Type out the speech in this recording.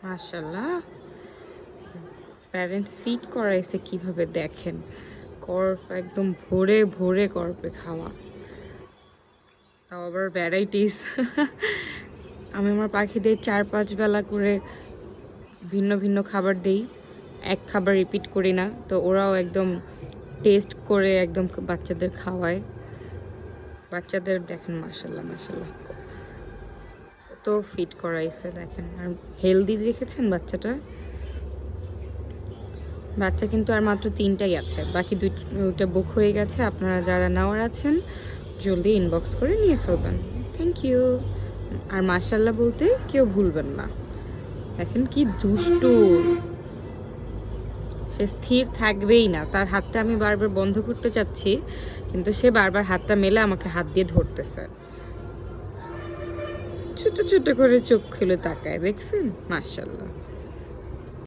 মাশাআল্লাহ, parents feed করাইছে কিভাবে দেখেন, কর্ফ একদম ভরে ভরে কর্ফে খাওয়া, তাও আবার ভ্যারাইটিস। আমি আমার পাখিদের 4-5 বেলা করে ভিন্ন ভিন্ন খাবার দেই, এক খাবার রিপিট করি না, তো ওরাও একদম টেস্ট করে একদম বাচ্চাদের খাওয়ায়। বাচ্চাদের দেখেন মাশাআল্লাহ মাশাআল্লাহ কত ফিট করাইছে দেখেন, আর হেলদি দেখেছেন বাচ্চাটা। বাচ্চা কিন্তু আর মাত্র 3টাই আছে, বাকি 2টা বুক হয়ে গেছে। আপনারা যারা নেওয়ার আছেন জলদি ইনবক্স করে নিয়ে ফেলবেন। Thank you. আর মাশাআল্লাহ বলতে কেউ ভুলবেন না। দেখেন কি দুষ্টু, সে স্থির থাকবেই না। তার হাতটা আমি বারবার বন্ধ করতে চাচ্ছি, কিন্তু সে বারবার হাতটা মেলে আমাকে হাত দিয়ে ধরতেছে। ছোট ছোট করে চোখ খুলে তাকায়, দেখছেন? মাশাআল্লাহ।